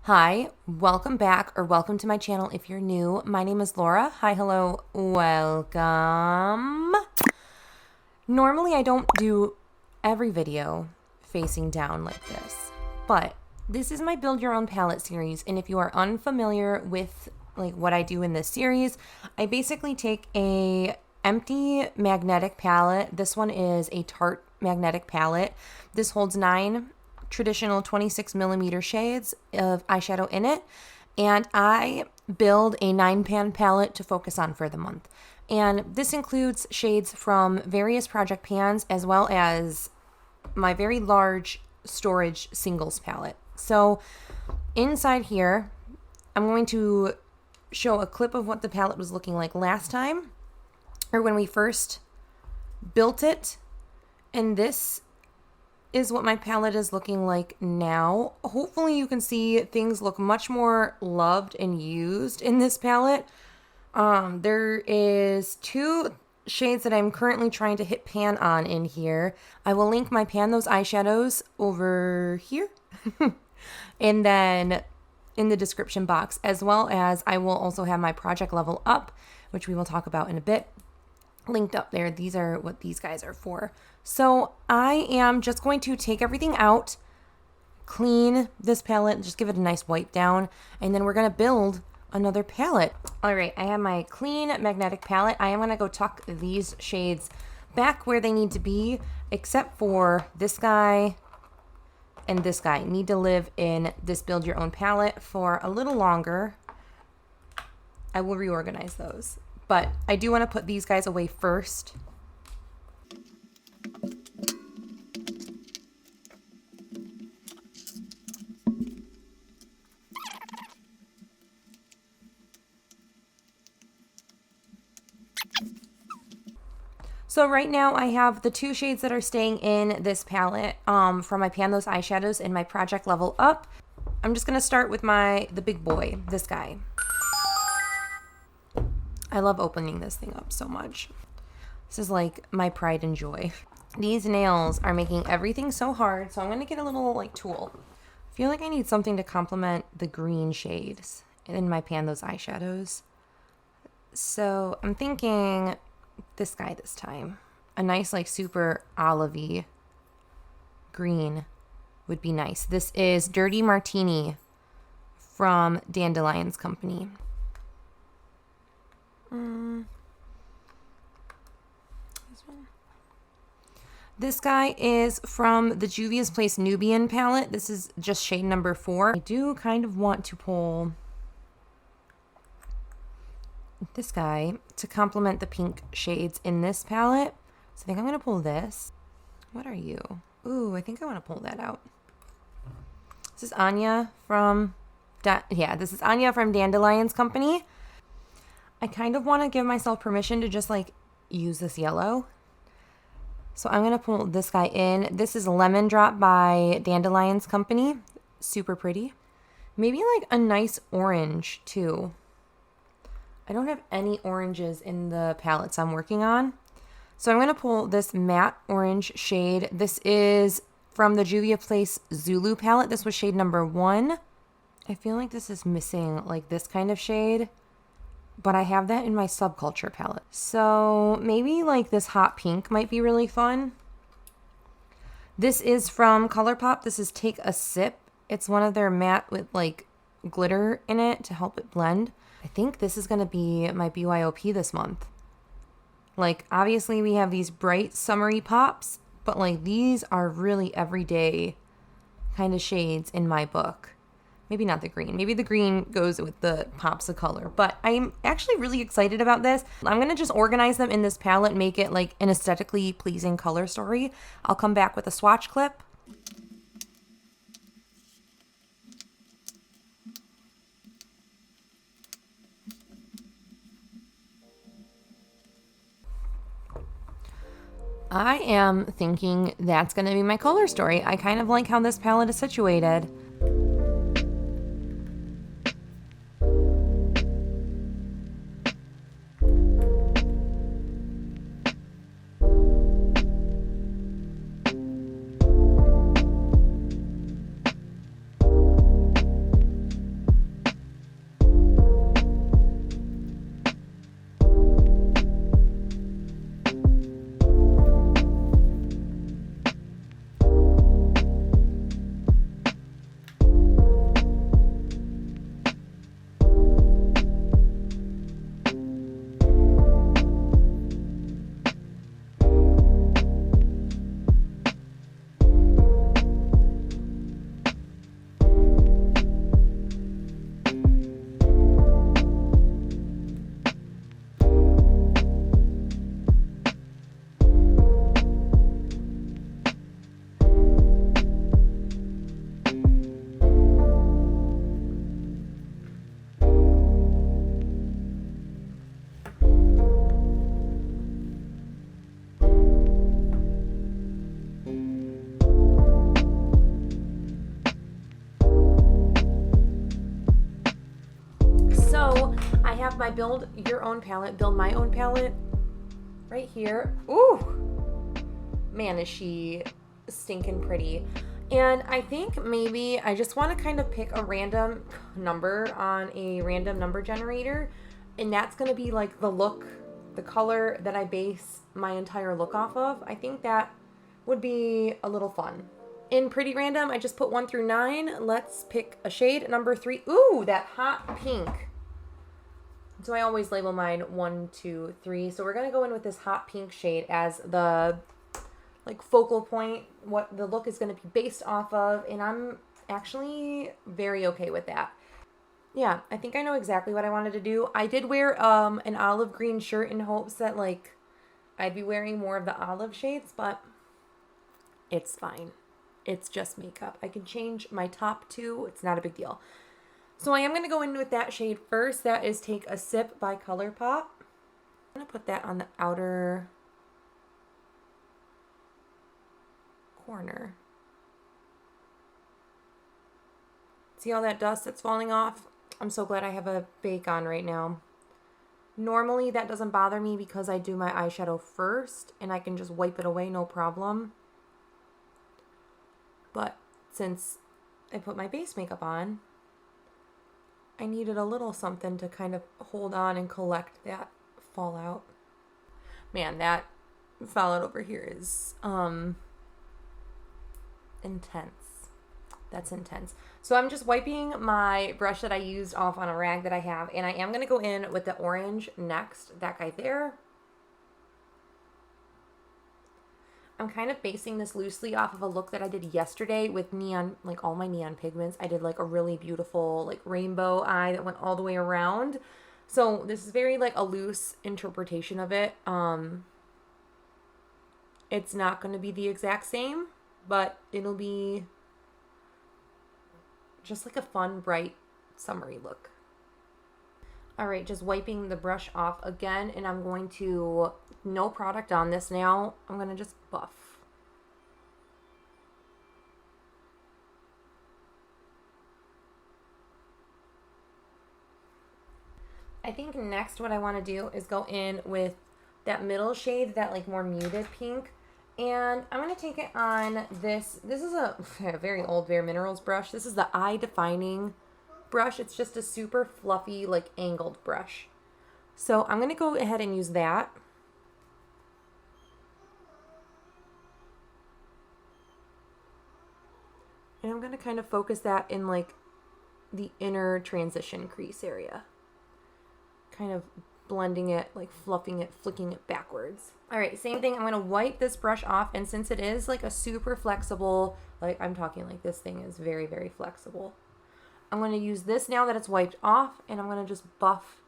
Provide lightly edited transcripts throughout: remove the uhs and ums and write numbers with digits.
Hi, welcome back or welcome to my channel if you're new. My name is Laura. Hi, hello, welcome. Normally I don't do every video facing down like this, but this is my build your own palette series, and if you are unfamiliar with what I do in this series, I basically take a empty magnetic palette. This one is a Tarte magnetic palette. This holds 9 traditional 26mm shades of eyeshadow in it, and I build a 9-pan palette to focus on for the month. And this includes shades from various project pans as well as my very large storage singles palette. So inside here, I'm going to show a clip of what the palette was looking like last time, or when we first built it, and this is what my palette is looking like now. Hopefully you can see things look much more loved and used in this palette. There is 2 shades that I'm currently trying to hit pan on in here. I will link my Pan Those Eyeshadows over here and then in the description box, as well as I will also have my project level up, which we will talk about in a bit, linked up there. These are what these guys are for. So I am just going to take everything out, clean this palette, just give it a nice wipe down, and then we're going to build another palette. All right, I have my clean magnetic palette. I am going to go tuck these shades back where they need to be, except for this guy and this guy need to live in this build your own palette for a little longer. I will reorganize those, but I do want to put these guys away first. So right now I have the 2 shades that are staying in this palette from my Pan Those Eyeshadows in my project level up. I'm just going to start with the big boy, this guy. I love opening this thing up so much. This is like my pride and joy. These nails are making everything so hard, so I'm going to get a little tool. I feel like I need something to complement the green shades in my Pan Those Eyeshadows. So I'm thinking this guy this time. A nice super olivey green would be nice. This is Dirty Martini from Dandelions Company. This guy is from the Juvia's Place Nubian palette. This is just shade number 4. I do kind of want to pull this guy to complement the pink shades in this palette. So I think I'm going to pull this. What are you? Ooh, I think I want to pull that out. This is Anya from, this is Anya from Dandelions Company. I kind of want to give myself permission to just use this yellow. So I'm going to pull this guy in. This is Lemon Drop by Dandelions Company. Super pretty. Maybe a nice orange too. I don't have any oranges in the palettes I'm working on. So I'm going to pull this matte orange shade. This is from the Juvia's Place Zulu palette. This was shade number 1. I feel like this is missing this kind of shade, but I have that in my Subculture palette. So maybe this hot pink might be really fun. This is from ColourPop. This is Take a Sip. It's one of their matte with glitter in it to help it blend. I think this is going to be my BYOP this month. Obviously we have these bright summery pops, but these are really everyday kind of shades in my book. Maybe not the green. Maybe the green goes with the pops of color, but I'm actually really excited about this. I'm going to just organize them in this palette and make it an aesthetically pleasing color story. I'll come back with a swatch clip. I am thinking that's going to be my color story. I kind of like how this palette is situated. my build your own palette, build my own palette right here. Ooh, man, is she stinking pretty. And I think maybe I just want to kind of pick a random number on a random number generator, and that's going to be like the look, the color that I base my entire look off of. I think that would be a little fun. In pretty random, I just put 1 through 9. Let's pick a shade, number 3. Ooh, that hot pink. So I always label mine 1, 2, 3. So we're going to go in with this hot pink shade as the like focal point, what the look is going to be based off of, and I'm actually very okay with that. Yeah, I think I know exactly what I wanted to do. I did wear an olive green shirt in hopes that like I'd be wearing more of the olive shades, but it's fine. It's just makeup. I can change my top 2. It's not a big deal. So I am going to go in with that shade first. That is Take a Sip by ColourPop. I'm going to put that on the outer corner. See all that dust that's falling off? I'm so glad I have a bake on right now. Normally that doesn't bother me because I do my eyeshadow first and I can just wipe it away, no problem. But since I put my base makeup on, I needed a little something to kind of hold on and collect that fallout. Man, that fallout over here is intense. That's intense. So I'm just wiping my brush that I used off on a rag that I have, and I am going to go in with the orange next, that guy there. I'm kind of basing this loosely off of a look that I did yesterday with neon, like all my neon pigments. I did like a really beautiful like rainbow eye that went all the way around. So this is very like a loose interpretation of it. It's not going to be the exact same, but it'll be just like a fun, bright, summery look. All right, just wiping the brush off again, and I'm going to, no product on this now, I'm going to just buff. I think next what I want to do is go in with that middle shade, that like more muted pink. And I'm going to take it on this. This is a very old Bare Minerals brush. This is the Eye Defining brush. It's just a super fluffy, like angled brush. So I'm going to go ahead and use that. And I'm going to kind of focus that in like the inner transition crease area. Kind of blending it, like fluffing it, flicking it backwards. All right, same thing. I'm going to wipe this brush off, and since it is like a super flexible, like I'm talking like this thing is very, very flexible. I'm going to use this now that it's wiped off, and I'm going to just buff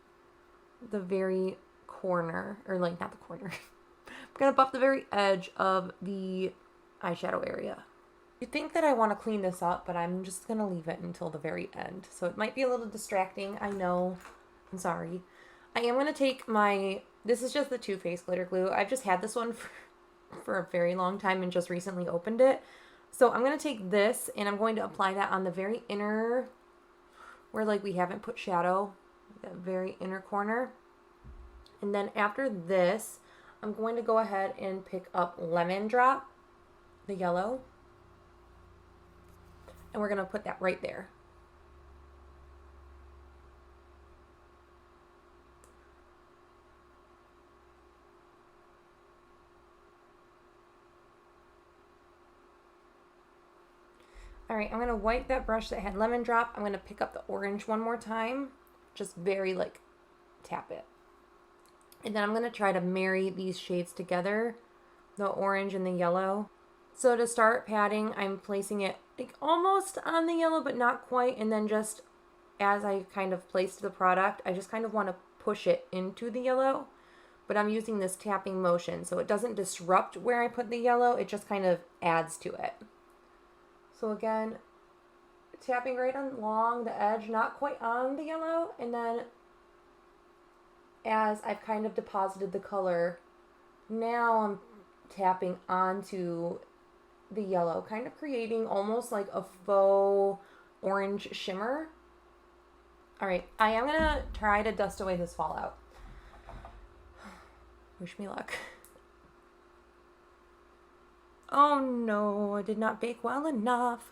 the very corner, or like not the corner. I'm going to buff the very edge of the eyeshadow area. You think that I want to clean this up, but I'm just going to leave it until the very end. So it might be a little distracting. I know. I'm sorry. I am going to take my, this is just the Too Faced glitter glue. I've just had this one for a very long time and just recently opened it. So I'm going to take this and I'm going to apply that on the very inner, where like we haven't put shadow, that very inner corner. And then after this, I'm going to go ahead and pick up Lemon Drop, the yellow. And we're going to put that right there. All right, I'm going to wipe that brush that had Lemon Drop. I'm going to pick up the orange one more time. Just very like tap it. And then I'm going to try to marry these shades together, the orange and the yellow. So to start patting, I'm placing it like almost on the yellow, but not quite. And then just as I kind of place the product, I just kind of want to push it into the yellow. But I'm using this tapping motion, so it doesn't disrupt where I put the yellow. It just kind of adds to it. So again, tapping right along the edge, not quite on the yellow, and then as I've kind of deposited the color, now I'm tapping onto the yellow, kind of creating almost like a faux orange shimmer. All right, I am gonna try to dust away this fallout. Wish me luck. Oh no, I did not bake well enough.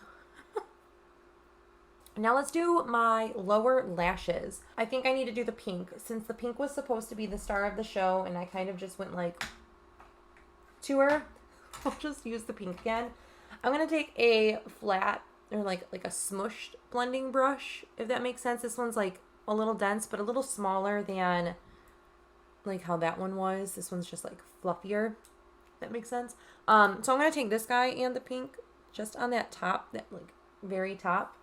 Now let's do my lower lashes. I think I need to do the pink, since the pink was supposed to be the star of the show and I kind of just went like to her. I'll just use the pink again. I'm gonna take a flat or like a smushed blending brush, if that makes sense. This one's like a little dense, but a little smaller than like how that one was. This one's just like fluffier. That makes sense. So I'm gonna take this guy and the pink just on that top, that like very top.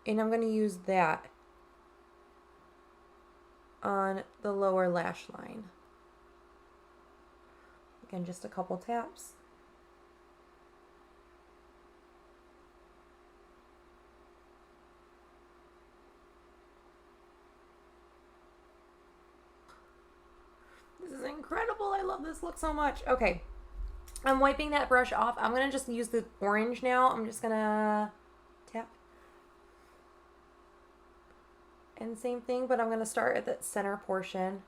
And I'm gonna use that on the lower lash line. Again, just a couple taps. This is incredible. I love this look so much. Okay, I'm wiping that brush off. I'm gonna just use the orange now. I'm just gonna tap. And same thing, but I'm gonna start at that center portion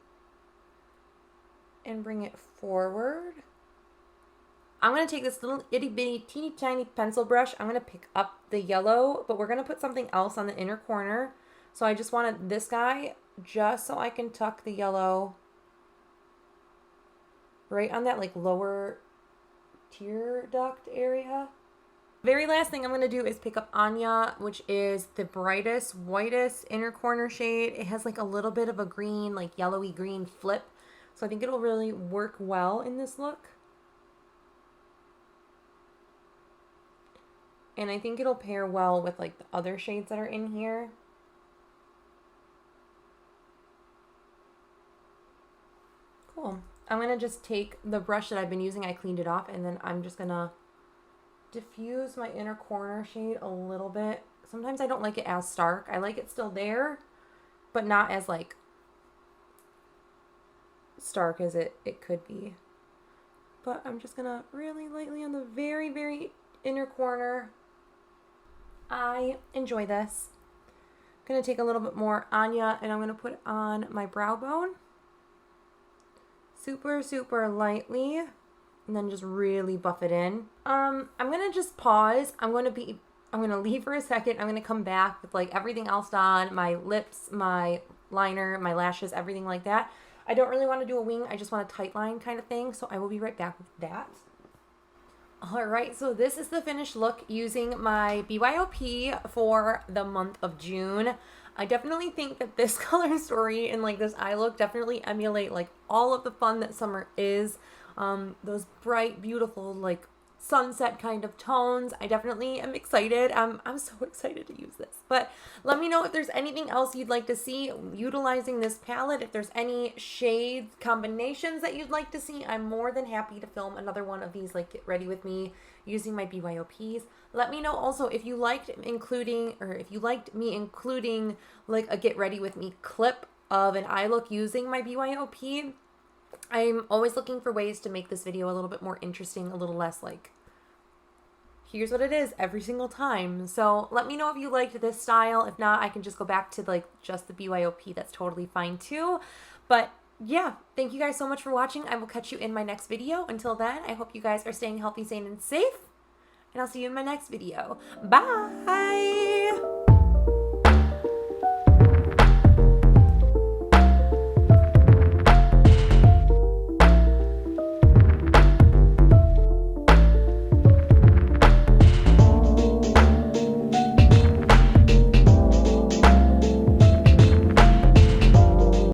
and bring it forward. I'm gonna take this little itty bitty teeny tiny pencil brush. I'm gonna pick up the yellow, but we're gonna put something else on the inner corner. So I just wanted this guy just so I can tuck the yellow right on that like lower tear duct area. Very last thing I'm going to do is pick up 𝙁𝙤𝙦𝙦, which is the brightest, whitest inner corner shade. It has like a little bit of a green, like yellowy green flip. So I think it'll really work well in this look. And I think it'll pair well with like the other shades that are in here. Cool. I'm going to just take the brush that I've been using. I cleaned it off, and then I'm just going to diffuse my inner corner shade a little bit. Sometimes I don't like it as stark. I like it still there, but not as like stark as it could be. But I'm just gonna really lightly on the very, very inner corner. I enjoy this. I'm gonna take a little bit more 𝙁𝙤𝙦 and I'm gonna put it on my brow bone. Super, super lightly. And then just really buff it in. I'm gonna just pause. I'm gonna leave for a second. I'm gonna come back with like everything else done, my lips, my liner, my lashes, everything like that. I don't really want to do a wing. I just want a tight line kind of thing. So I will be right back with that. All right, so this is the finished look using my BYOP for the month of June. I definitely think that this color story and like this eye look definitely emulate like all of the fun that summer is. Those bright, beautiful, like sunset kind of tones. I definitely am excited. I'm so excited to use this. But let me know if there's anything else you'd like to see utilizing this palette. If there's any shades, combinations that you'd like to see, I'm more than happy to film another one of these, like Get Ready With Me using my BYOPs. Let me know also if you liked me including like a Get Ready With Me clip of an eye look using my BYOP. I'm always looking for ways to make this video a little bit more interesting, a little less like, here's what it is every single time. So let me know if you liked this style. If not, I can just go back to like just the BYOP. That's totally fine too. But yeah, thank you guys so much for watching. I will catch you in my next video. Until then, I hope you guys are staying healthy, sane, and safe. And I'll see you in my next video. Bye!